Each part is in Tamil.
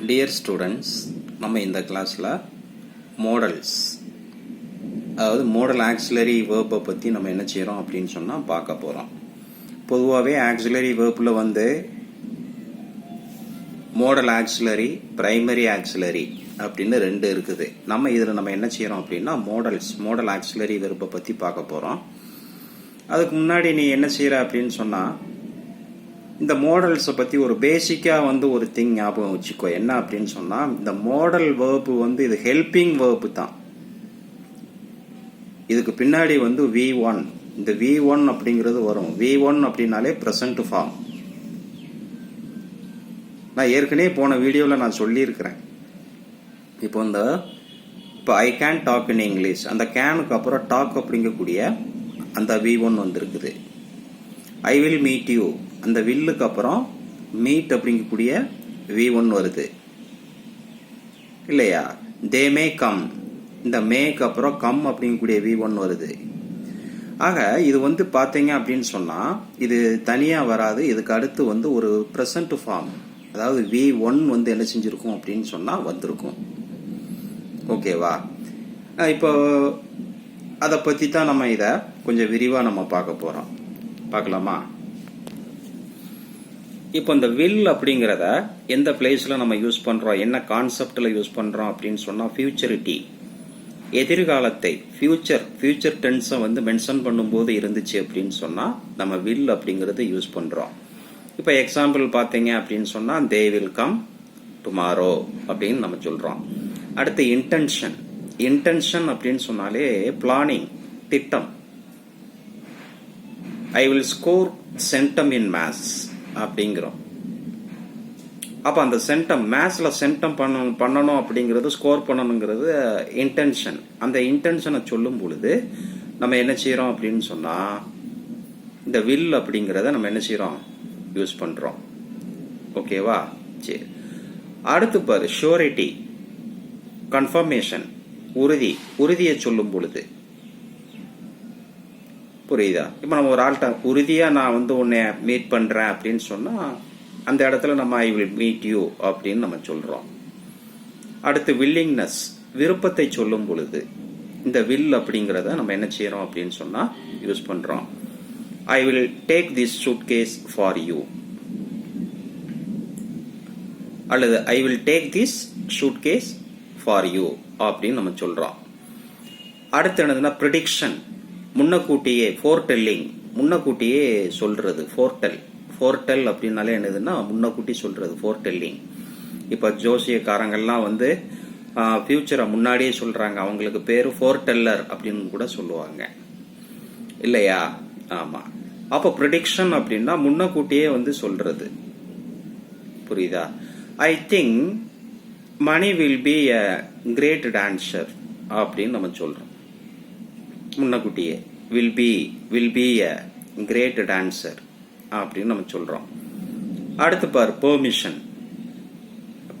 டியர் ஸ்டூடெண்ட்ஸ், நம்ம இந்த கிளாஸில் மாடல்ஸ், அதாவது மாடல் ஆக்சிலரி வேர்பை பற்றி நம்ம என்ன செய்கிறோம் அப்படின்னு சொன்னால் பார்க்க போகிறோம். பொதுவாகவே ஆக்சிலரி வேர்பில் வந்து மாடல் ஆக்சிலரி, பிரைமரி ஆக்சிலரி அப்படின்னு ரெண்டு இருக்குது. நம்ம இதில் நம்ம என்ன செய்கிறோம் அப்படின்னா மாடல் ஆக்சிலரி வேர்பை பற்றி பார்க்க போகிறோம். அதுக்கு முன்னாடி நீ என்ன செய்கிற அப்படின்னு சொன்னால், இந்த மாடல்ஸை பற்றி ஒரு பேசிக்காக வந்து ஒரு திங் ஞாபகம் வச்சுக்கோ. என்ன அப்படின்னு சொன்னால், இந்த மாடல் வேர்பு வந்து இது ஹெல்பிங் வேர்பு தான். இதுக்கு பின்னாடி வந்து V1, இந்த V1 அப்படிங்கிறது வரும். V1 அப்படின்னாலே ப்ரெசன்ட் ஃபார்ம். நான் ஏற்கனவே போன வீடியோவில் நான் சொல்லியிருக்கிறேன். இப்போ I can talk in English, அந்த கேனுக்கு அப்புறம் டாக் அப்படிங்கக்கூடிய அந்த V1 வந்திருக்குது. ஐ வில் மீட் யூ, அந்த வில்லுக்கு அப்புறம் மீட் அப்படிங்கக்கூடிய V1 வருது இல்லையா? தே மே கம், இந்த மேக்கு அப்புறம் கம் அப்படிங்கக்கூடிய V1 வருது. ஆக இது வந்து பார்த்தீங்க அப்படின்னு சொன்னால், இது தனியாக வராது. இதுக்கு அடுத்து வந்து ஒரு ப்ரெசன்ட் ஃபார்ம், அதாவது V1 வந்து என்ன செஞ்சுருக்கும் அப்படின்னு சொன்னால் வந்திருக்கும். ஓகேவா? இப்போ அதை பற்றி தான் நம்ம இதை கொஞ்சம் விரிவாக நம்ம பார்க்க போகிறோம். பார்க்கலாமா? இப்போ இந்த வில் அப்படிங்கிறத எந்த பிளேஸில் நம்ம யூஸ் பண்ணுறோம், என்ன கான்செப்டில் யூஸ் பண்ணுறோம் அப்படின்னு சொன்னால், ஃபியூச்சரிட்டி, எதிர்காலத்தை, ஃபியூச்சர் டென்ஸை வந்து மென்ஷன் பண்ணும்போது இருந்துச்சு அப்படின்னு சொன்னால் நம்ம வில் அப்படிங்கிறது யூஸ் பண்ணுறோம். இப்போ எக்ஸாம்பிள் பார்த்தீங்க அப்படின்னு சொன்னால், தே வில் கம் டுமாரோ அப்படின்னு நம்ம சொல்கிறோம். அடுத்து இன்டென்ஷன் அப்படின்னு சொன்னாலே பிளானிங், திட்டம். I will score centum in maths அப்படிங்கிறோம். அப்போ அந்த சென்டம், மேத்ஸ்ல சென்டம் பண்ணணும் அப்படிங்கிறது, ஸ்கோர் பண்ணணுங்கிறது இன்டென்ஷன். அந்த இன்டென்ஷனை சொல்லும் பொழுது நம்ம என்ன செய்யறோம் அப்படின்னு சொன்னா, இந்த வில் அப்படிங்கிறத நம்ம என்ன செய்யறோம், யூஸ் பண்றோம். ஓகேவா? சரி, அடுத்து பாரு, ஷூரிட்டி, கன்ஃபர்மேஷன், உறுதியை சொல்லும் பொழுது. புரியுதா? இப்போ நம்ம ஒரு ஆள்கிட்ட உறுதியா நான் வந்து உன்னை மீட் பண்றேன் அப்படின்னு சொன்னா, அந்த இடத்துல நம்ம ஐ வில் மீட் யூ அப்படின்னு நம்ம சொல்றோம். அடுத்து வில்லிங்னஸ், விருப்பத்தை சொல்லும் பொழுது இந்த வில் அப்படிங்கிறத நம்ம என்ன செய்யறோம் அப்படின்னு சொன்னா யூஸ் பண்றோம். I will take this suitcase for you, அல்லது I will take this suitcase for you அப்படின்னு நம்ம சொல்றோம். அடுத்து என்னதுன்னா ப்ரெடிக்ஷன், முன்னக்கூட்டியே, ஃபோர்டெல்லிங், முன்னக்கூட்டியே சொல்றது. ஃபோர்டெல் அப்படின்னாலே என்னதுன்னா முன்னக்கூட்டி சொல்றது, ஃபோர்டெல்லிங். இப்போ ஜோசியக்காரங்கள்லாம் வந்து ஃபியூச்சரை முன்னாடியே சொல்றாங்க, அவங்களுக்கு பேரு ஃபோர்டெல்லர் அப்படின்னு கூட சொல்லுவாங்க இல்லையா? ஆமா. அப்போ ப்ரெடிக்ஷன் அப்படின்னா முன்னக்கூட்டியே வந்து சொல்றது. புரியுதா? I think Mani will be a great dancer அப்படின்னு நம்ம சொல்றோம். முன்னக்கூட்டியே will be a great dancer அப்படின்னு நம்ம சொல்றோம். அடுத்து பார்,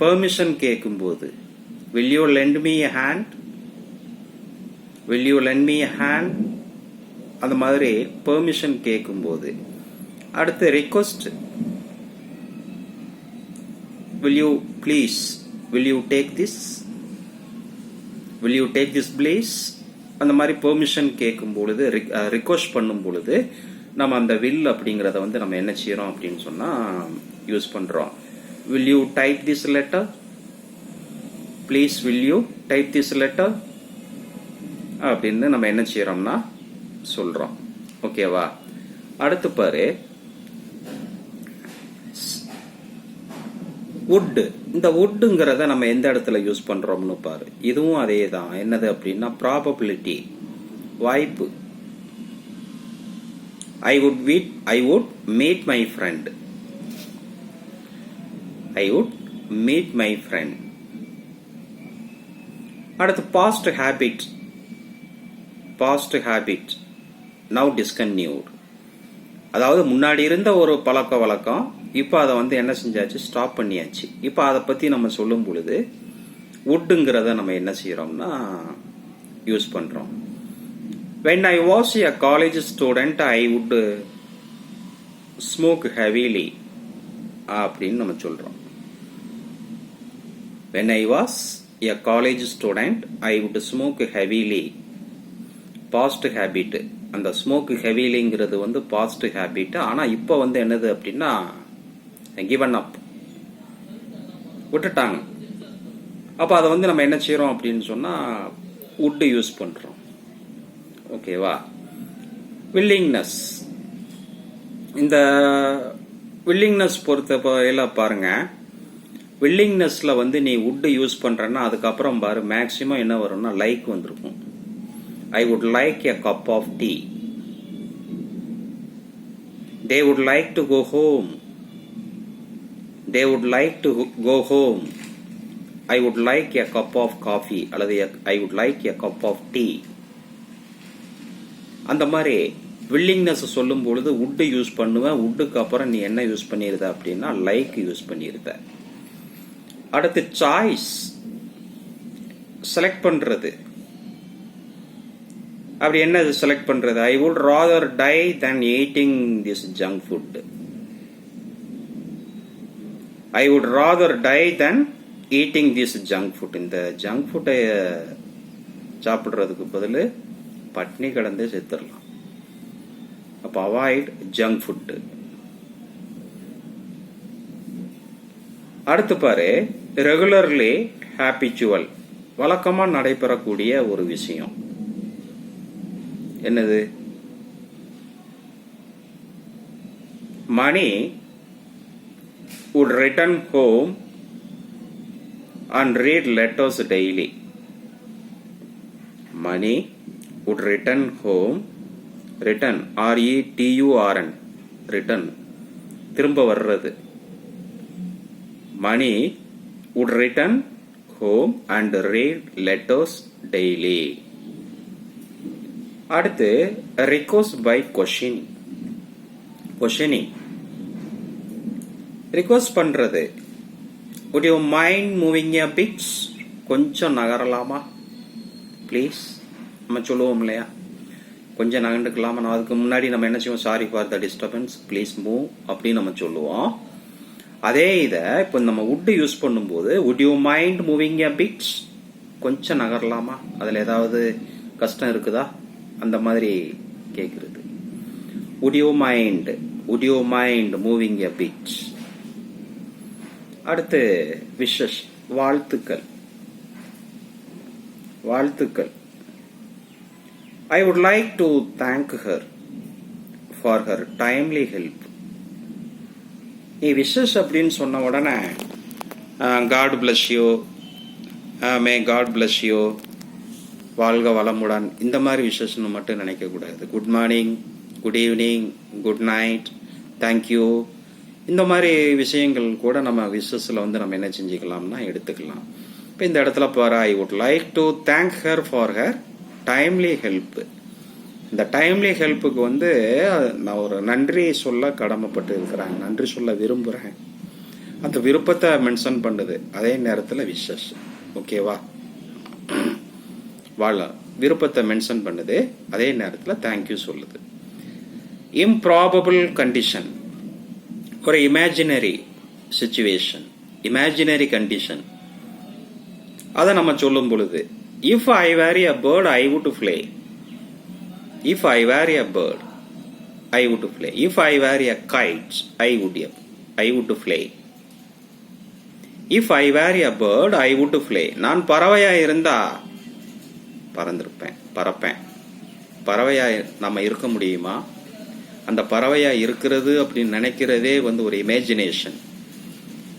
பெர்மிஷன் கேட்கும்போது will you lend me a hand, அந்த மாதிரி பெர்மிஷன் கேட்கும்போது. அடுத்து request, will you take this please, அந்த மாதிரி பெர்மிஷன் கேட்கும் பொழுது, ரிக்வெஸ்ட் பண்ணும் பொழுது நம்ம அந்த வில் அப்படிங்கிறத வந்து நம்ம என்ன செய்யறோம் அப்படின்னு சொன்னா யூஸ் பண்றோம். will you type this letter, please will you type this letter அப்படின்னு நம்ம என்ன செய்யறோம்னா சொல்றோம். ஓகேவா? அடுத்து பாரு, வுட். இந்த வுட்ங்கிறத நம்ம எந்த இடத்துல யூஸ் பண்றோம்னு பாரு. இதுவும் அதே தான். என்னது அப்படின்னா ப்ராபபிலிட்டி, வாய்ப்பு. I would meet my friend. அடுத்து past habit, now discontinued. அதாவது முன்னாடி இருந்த ஒரு பழக்க வழக்கம், இப்போ அதை வந்து என்ன செஞ்சாச்சு, ஸ்டாப் பண்ணியாச்சு. இப்போ அதை பத்தி நம்ம சொல்லும் பொழுது வுட்ங்கிறத நம்ம என்ன செய்யறோம்னா யூஸ் பண்றோம். When I was a college student, I would smoke heavily அப்படின்னு நம்ம சொல்றோம். when I was a college student I would smoke heavily. past habit. அந்த ஸ்மோக் ஹெவிலிங்கிறது வந்து பாஸ்ட் ஹேபிட். ஆனால் இப்போ வந்து என்னது அப்படின்னா கிவன் அப், விட்டுட்டாங்க. அப்போ அதை வந்து நம்ம என்ன செய்கிறோம் அப்படின்னு சொன்னால் வுட்டு யூஸ் பண்ணுறோம். ஓகேவா? வில்லிங்னஸ். இந்த வில்லிங்னஸ் பொறுத்தவரையில் பாருங்க, வில்லிங்னஸில் வந்து நீ வுட்டு யூஸ் பண்ணுறன்னா அதுக்கப்புறம் பாரு மேக்சிமம் என்ன வரும்னா லைக் வந்திருக்கும். I would like a cup of tea. They would like to go home. They would like to go home. I would like a cup of coffee. அல்லது I would like a cup of tea. அந்த மாதிரி வில்லிங்னஸ் சொல்லும் பொழுது வுட்டு யூஸ் பண்ணுவேன். வுட்டுக்கு அப்புறம் நீ என்ன யூஸ் பண்ணிருத அப்படின்னா லைக் யூஸ் பண்ணிருத. அடுத்து சாய்ஸ், செலக்ட் பண்றது. அப்படி என்ன செலக்ட் பண்றது? I would rather die than eating this junk food. I would rather die than eating this junk food. இந்த ஜங்க் ஃபுட்டை சாப்பிடுறதுக்கு பதில் பட்னி கிடந்தே செத்துடலாம். அப்போ அவாய்ட் ஜங்க் ஃபுட். அடுத்து பாரு, ரெகுலர்லி ஹேபிச்சுவல், வழக்கமா நடைபெறக்கூடிய ஒரு விஷயம். என்னது? மணி would return home and read letters daily. Money would return home, return RETURN, return, திரும்ப வர்றது. Money would return home and read letters daily. அடுத்து request by questioning. questioning, request பண்றது. would you mind moving a bit? கொஞ்சம் நகரலாமா ப்ளீஸ்? நம்ம சொல்லுவோம் இல்லையா, கொஞ்சம் நகர்ந்துக்கலாமா. அதுக்கு முன்னாடி நம்ம என்ன செய்வோம்? Sorry for the disturbance, please move அப்படின்னு நம்ம சொல்லுவோம். அதே இதை இப்போ நம்ம வுட் யூஸ் பண்ணும்போது would you mind moving a bit? கொஞ்சம் நகரலாமா, அதில் ஏதாவது கஷ்டம் இருக்குதா, அந்த மாதிரி கேட்கறது. would you mind moving a bit? அடுத்து விஷஸ், வாழ்த்துக்கள். I would like to thank her for her timely help. நீ விஷஸ் அப்படின்னு சொன்ன உடனே God bless you, may God bless you, வாழ்க வளமுடன், இந்த மாதிரி விஷயம்னு மட்டும் நினைக்க கூடாது. Good morning, good evening, good night, thank you, இந்த மாதிரி விஷயங்கள் கூட நம்ம விஷஸில் வந்து நம்ம என்ன செஞ்சுக்கலாம்னா எடுத்துக்கலாம். இப்போ இந்த இடத்துல பாரு, I would like to thank her for her timely help. இந்த டைம்லி ஹெல்ப்புக்கு வந்து நான் ஒரு நன்றி சொல்ல கடமைப்பட்டு இருக்கிறேன், நன்றி சொல்ல விரும்புகிறேன். அந்த விருப்பத்தை மென்ஷன் பண்ணுது, அதே நேரத்தில் விஷஸ். ஓகேவா? விருப்பத்தை மென்ஷன் பண்ணுது, அதே நேரத்தில் தேங்க்யூ சொல்லுது. இம்ப்ராபபிள் கண்டிஷன், ஒரு இமேஜினரி சிச்சுவேஷன், இமேஜினரி கண்டிஷன், அதை நம்ம சொல்லும் பொழுது if I were a bird I would fly. If I were a bird I would fly. If I were a kite I would fly. If I were a bird I would fly. நான் பறவையா இருந்தா பறப்பேன். பறவையா நம்ம இருக்க முடியுமா? அந்த பறவையா இருக்கிறது அப்படின்னு நினைக்கிறதே வந்து ஒரு இமேஜினேஷன்.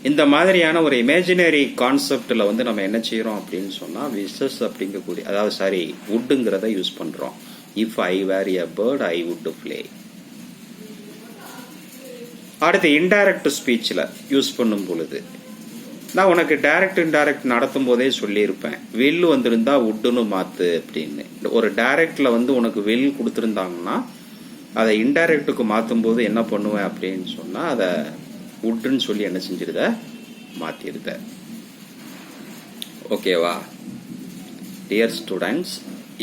இந்த மாதிரியான ஒரு இமேஜினரி கான்செப்ட்ல வந்து நம்ம என்ன செய்யறோம் அப்படின்னு சொன்னா விஷஸ் அப்படிங்கக்கூடிய, அதாவது வுட்டுங்கிறத யூஸ் பண்றோம். If I were a bird I would fly. அடுத்து இன்டைரக்ட் ஸ்பீச்ல யூஸ் பண்ணும் பொழுது நான் உனக்கு டைரக்ட் இன்டைரக்ட் நடத்தும் போதே சொல்லியிருப்பேன், வில் வந்திருந்தா வுட்டுன்னு மாத்து அப்படின்னு. ஒரு டைரக்ட்ல வந்து உனக்கு வில் கொடுத்துருந்தாங்கன்னா அதை இன்டைரக்டுக்கு மாற்றும் போது என்ன பண்ணுவேன் அப்படின்னு சொன்னா அதை வுட்டுன்னு சொல்லி என்ன செஞ்சிருத, மாத்திருத. ஓகேவா டியர் ஸ்டூடெண்ட்ஸ்?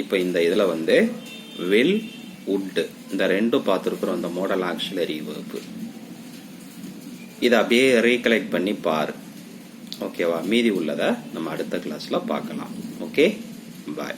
இப்போ இந்த இதுல வந்து வில், வுட் இந்த ரெண்டும் பார்த்துருக்குறோம், இந்த மாடல் ஆக்சிலரி வெர்ப். இதை அப்படியே ரீகலெக்ட் பண்ணி பாரு. ஓகேவா? மீதி உள்ளதை நம்ம அடுத்த கிளாஸில் பார்க்கலாம். ஓகே, பாய்.